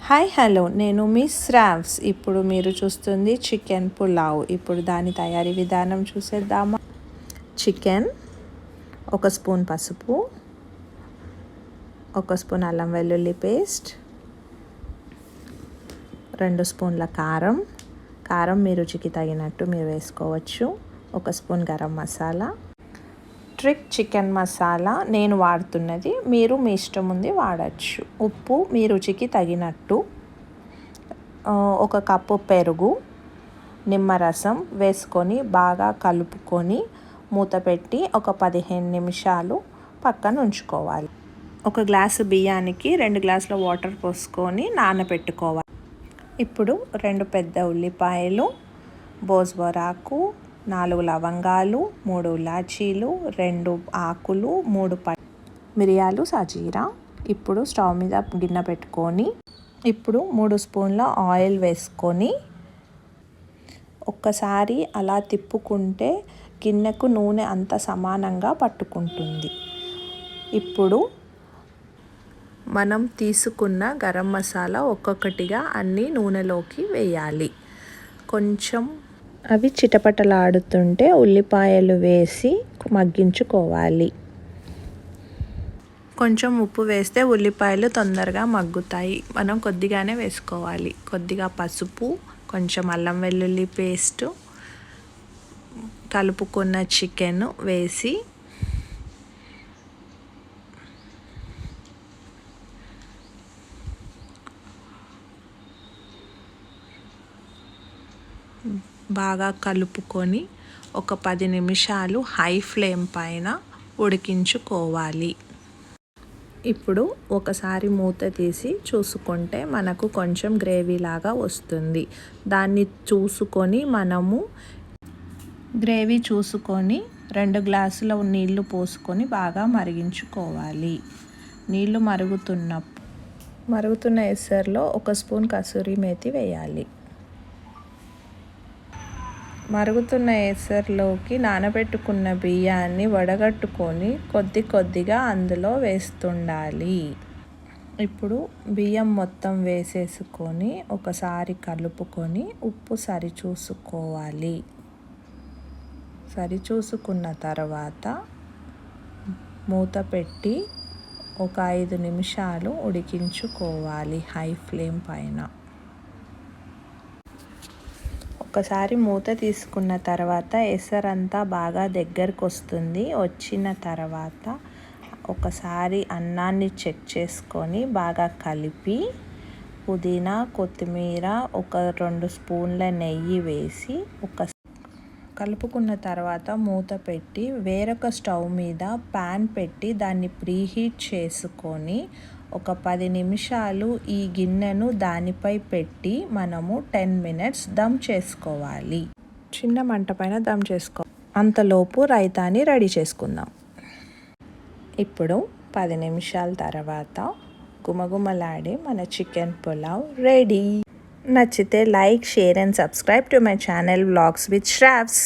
Hi hello నేను miss Shravs. ఇప్పుడు మీరు చూస్తుంది చికెన్ పులావ్. ఇప్పుడు దాని తయారీ విధానం చూసేద్దామా. చికెన్, 1 స్పూన్ పసుపు, 1 స్పూన్ అల్లం వెల్లుల్లి పేస్ట్, 2 స్పూన్ల కారం మీ రుచికి తగినట్టు మీరు వేసుకోవచ్చు, 1 spoon garam masala, trick chicken masala నేను వాడుతున్నది, మీరు మీ ఇష్టం ఉంది వాడచ్చు. ఉప్పు మీ రుచికి తగినట్టు, 1 కప్పు పెరుగు, నిమ్మరసం వేసుకొని బాగా కలుపుకొని మూత పెట్టి ఒక 15 నిమిషాలు పక్కన ఉంచుకోవాలి. 1 గ్లాసు బియ్యానికి 2 గ్లాసుల వాటర్ పోసుకొని నానబెట్టుకోవాలి. ఇప్పుడు 2 పెద్ద ఉల్లిపాయలు, బోజ్వరాకు, 4 లవంగాలు, 3 ఇలాచీలు, 2 ఆకులు, 3 మిరియాలు, సాజీరా. ఇప్పుడు స్టవ్ మీద గిన్నె పెట్టుకొని ఇప్పుడు 3 స్పూన్ల ఆయిల్ వేసుకొని ఒక్కసారి అలా తిప్పుకుంటే గిన్నెకు నూనె అంత సమానంగా పట్టుకుంటుంది. ఇప్పుడు మనం తీసుకున్న గరం మసాలా ఒక్కొక్కటిగా అన్ని నూనెలోకి వేయాలి. కొంచెం అవి చిటపటలాడుతుంటే ఉల్లిపాయలు వేసి మగ్గించుకోవాలి. కొంచెం ఉప్పు వేస్తే ఉల్లిపాయలు తొందరగా మగ్గుతాయి. మనం కొద్దిగానే వేసుకోవాలి. కొద్దిగా పసుపు, కొంచెం అల్లం వెల్లుల్లి పేస్ట్, కలుపుకున్న చికెన్ వేసి బాగా కలుపుకొని ఒక 10 నిమిషాలు హై ఫ్లేమ్ పైన ఉడికించుకోవాలి. ఇప్పుడు ఒకసారి మూత తీసి చూసుకుంటే మనకు కొంచెం గ్రేవీ లాగా వస్తుంది. దాన్ని చూసుకొని మనము గ్రేవీ చూసుకొని 2 గ్లాసుల నీళ్లు పోసుకొని బాగా మరిగించుకోవాలి. నీళ్లు మరుగుతున్న ఎసరులో 1 స్పూన్ కసూరి మేతి వేయాలి. మరుగుతున్న ఎసరులోకి నానబెట్టుకున్న బియ్యాన్ని వడగట్టుకొని కొద్దిగా అందులో వేస్తుండాలి. ఇప్పుడు బియ్యం మొత్తం వేసేసుకొని ఒకసారి కలుపుకొని ఉప్పు సరిచూసుకోవాలి. సరిచూసుకున్న తర్వాత మూత పెట్టి ఒక 5 నిమిషాలు ఉడికించుకోవాలి హై ఫ్లేమ్ పైన. ఒకసారి మూత తీసుకున్న తర్వాత ఎసరంతా బాగా దగ్గరకు వస్తుంది. వచ్చిన తర్వాత ఒకసారి అన్నాన్ని చెక్ చేసుకొని బాగా కలిపి పుదీనా, కొత్తిమీర, ఒక 2 స్పూన్ల నెయ్యి వేసి కలుపుకున్న తర్వాత మూత పెట్టి వేరొక స్టవ్ మీద ప్యాన్ పెట్టి దాన్ని ప్రీహీట్ చేసుకొని ఒక 10 నిమిషాలు ఈ గిన్నెను దానిపై పెట్టి మనము 10 మినిట్స్ దమ్ చేసుకోవాలి. చిన్న మంట పైన దమ్ అంతలోపు రైతాని రెడీ చేసుకుందాం. ఇప్పుడు 10 నిమిషాల తర్వాత గుమగుమలాడే మన చికెన్ పులావ్ రెడీ. నచ్చితే like, share and subscribe to my channel vlogs with Shravs.